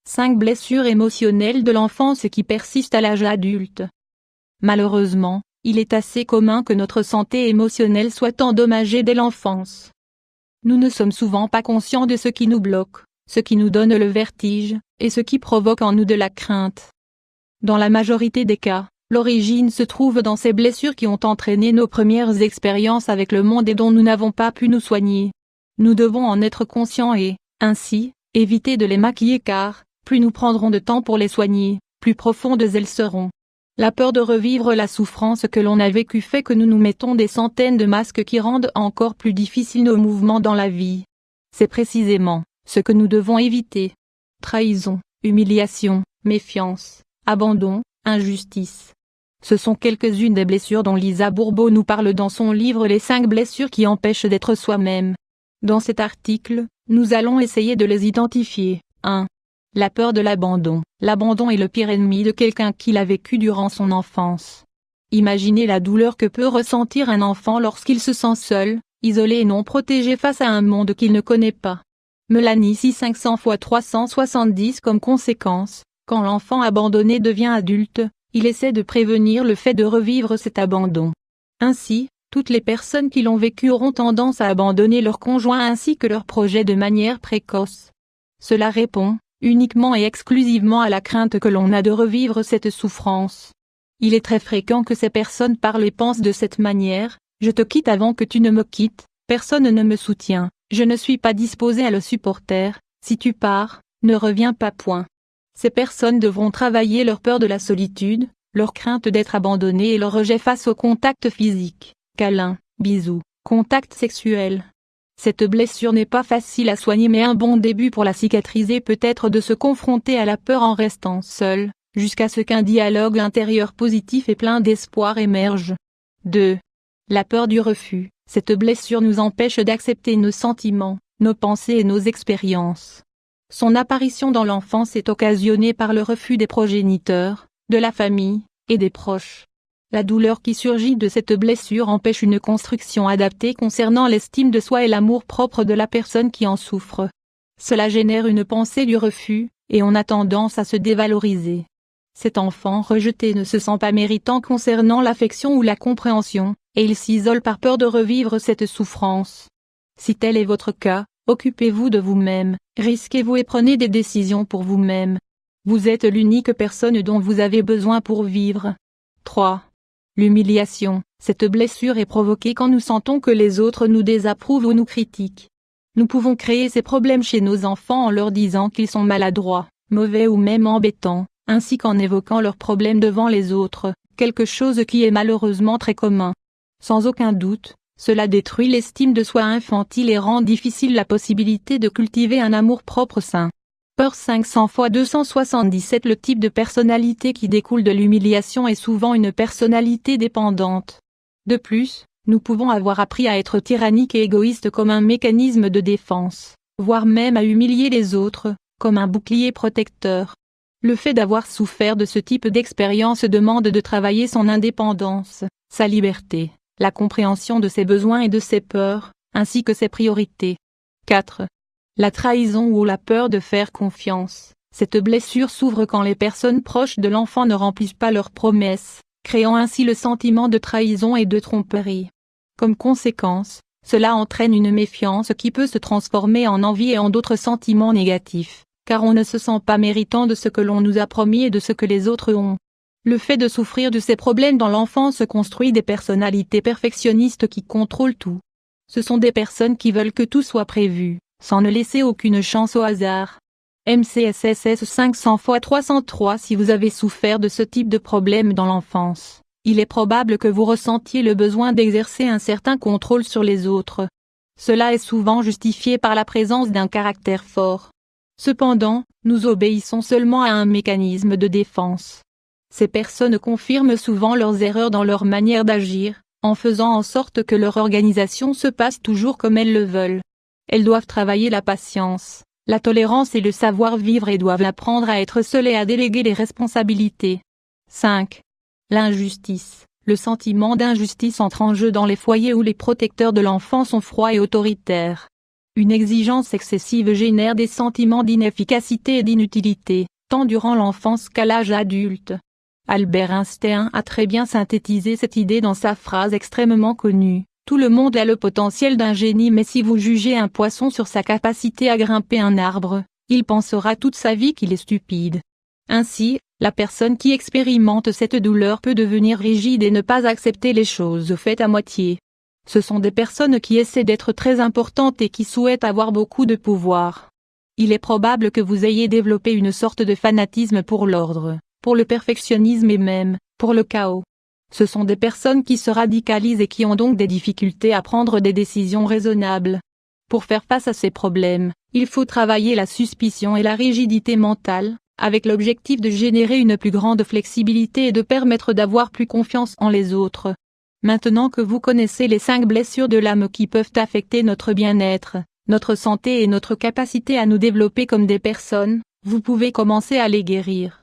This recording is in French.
5 blessures émotionnelles de l'enfance qui persistent à l'âge adulte. Malheureusement, il est assez commun que notre santé émotionnelle soit endommagée dès l'enfance. Nous ne sommes souvent pas conscients de ce qui nous bloque, ce qui nous donne le vertige, et ce qui provoque en nous de la crainte. Dans la majorité des cas, l'origine se trouve dans ces blessures qui ont entraîné nos premières expériences avec le monde et dont nous n'avons pas pu nous soigner. Nous devons en être conscients et, ainsi, éviter de les maquiller car, plus nous prendrons de temps pour les soigner, plus profondes elles seront. La peur de revivre la souffrance que l'on a vécue fait que nous nous mettons des centaines de masques qui rendent encore plus difficiles nos mouvements dans la vie. C'est précisément ce que nous devons éviter. Trahison, humiliation, méfiance, abandon, injustice. Ce sont quelques-unes des blessures dont Lisa Bourbeau nous parle dans son livre Les 5 blessures qui empêchent d'être soi-même. Dans cet article, nous allons essayer de les identifier. 1. La peur de l'abandon. L'abandon est le pire ennemi de quelqu'un qui l'a vécu durant son enfance. Imaginez la douleur que peut ressentir un enfant lorsqu'il se sent seul, isolé et non protégé face à un monde qu'il ne connaît pas. Mélanie 6500 x 370 comme conséquence, quand l'enfant abandonné devient adulte, il essaie de prévenir le fait de revivre cet abandon. Ainsi, toutes les personnes qui l'ont vécu auront tendance à abandonner leur conjoint ainsi que leur projet de manière précoce. Cela répond uniquement et exclusivement à la crainte que l'on a de revivre cette souffrance. Il est très fréquent que ces personnes parlent et pensent de cette manière: je te quitte avant que tu ne me quittes, personne ne me soutient, je ne suis pas disposé à le supporter, si tu pars, ne reviens pas point. Ces personnes devront travailler leur peur de la solitude, leur crainte d'être abandonnées et leur rejet face au contact physique, câlins, bisous, contact sexuel. Cette blessure n'est pas facile à soigner mais un bon début pour la cicatriser peut être de se confronter à la peur en restant seul, jusqu'à ce qu'un dialogue intérieur positif et plein d'espoir émerge. 2. La peur du refus. Cette blessure nous empêche d'accepter nos sentiments, nos pensées et nos expériences. Son apparition dans l'enfance est occasionnée par le refus des progéniteurs, de la famille, et des proches. La douleur qui surgit de cette blessure empêche une construction adaptée concernant l'estime de soi et l'amour-propre de la personne qui en souffre. Cela génère une pensée du refus, et on a tendance à se dévaloriser. Cet enfant rejeté ne se sent pas méritant concernant l'affection ou la compréhension, et il s'isole par peur de revivre cette souffrance. Si tel est votre cas, occupez-vous de vous-même, risquez-vous et prenez des décisions pour vous-même. Vous êtes l'unique personne dont vous avez besoin pour vivre. 3. L'humiliation. Cette blessure est provoquée quand nous sentons que les autres nous désapprouvent ou nous critiquent. Nous pouvons créer ces problèmes chez nos enfants en leur disant qu'ils sont maladroits, mauvais ou même embêtants, ainsi qu'en évoquant leurs problèmes devant les autres, quelque chose qui est malheureusement très commun. Sans aucun doute, cela détruit l'estime de soi infantile et rend difficile la possibilité de cultiver un amour-propre sain. Peur 500 x 277. Le type de personnalité qui découle de l'humiliation est souvent une personnalité dépendante. De plus, nous pouvons avoir appris à être tyranniques et égoïstes comme un mécanisme de défense, voire même à humilier les autres, comme un bouclier protecteur. Le fait d'avoir souffert de ce type d'expérience demande de travailler son indépendance, sa liberté, la compréhension de ses besoins et de ses peurs, ainsi que ses priorités. 4. La trahison ou la peur de faire confiance. Cette blessure s'ouvre quand les personnes proches de l'enfant ne remplissent pas leurs promesses, créant ainsi le sentiment de trahison et de tromperie. Comme conséquence, cela entraîne une méfiance qui peut se transformer en envie et en d'autres sentiments négatifs, car on ne se sent pas méritant de ce que l'on nous a promis et de ce que les autres ont. Le fait de souffrir de ces problèmes dans l'enfance construit des personnalités perfectionnistes qui contrôlent tout. Ce sont des personnes qui veulent que tout soit prévu, sans ne laisser aucune chance au hasard. MCSSS 500 x 303. Si vous avez souffert de ce type de problème dans l'enfance, il est probable que vous ressentiez le besoin d'exercer un certain contrôle sur les autres. Cela est souvent justifié par la présence d'un caractère fort. Cependant, nous obéissons seulement à un mécanisme de défense. Ces personnes confirment souvent leurs erreurs dans leur manière d'agir, en faisant en sorte que leur organisation se passe toujours comme elles le veulent. Elles doivent travailler la patience, la tolérance et le savoir-vivre et doivent apprendre à être seules et à déléguer les responsabilités. 5. L'injustice. Le sentiment d'injustice entre en jeu dans les foyers où les protecteurs de l'enfant sont froids et autoritaires. Une exigence excessive génère des sentiments d'inefficacité et d'inutilité, tant durant l'enfance qu'à l'âge adulte. Albert Einstein a très bien synthétisé cette idée dans sa phrase extrêmement connue: tout le monde a le potentiel d'un génie, mais si vous jugez un poisson sur sa capacité à grimper un arbre, il pensera toute sa vie qu'il est stupide. Ainsi, la personne qui expérimente cette douleur peut devenir rigide et ne pas accepter les choses faites à moitié. Ce sont des personnes qui essaient d'être très importantes et qui souhaitent avoir beaucoup de pouvoir. Il est probable que vous ayez développé une sorte de fanatisme pour l'ordre, pour le perfectionnisme et même, pour le chaos. Ce sont des personnes qui se radicalisent et qui ont donc des difficultés à prendre des décisions raisonnables. Pour faire face à ces problèmes, il faut travailler la suspicion et la rigidité mentale, avec l'objectif de générer une plus grande flexibilité et de permettre d'avoir plus confiance en les autres. Maintenant que vous connaissez les 5 blessures de l'âme qui peuvent affecter notre bien-être, notre santé et notre capacité à nous développer comme des personnes, vous pouvez commencer à les guérir.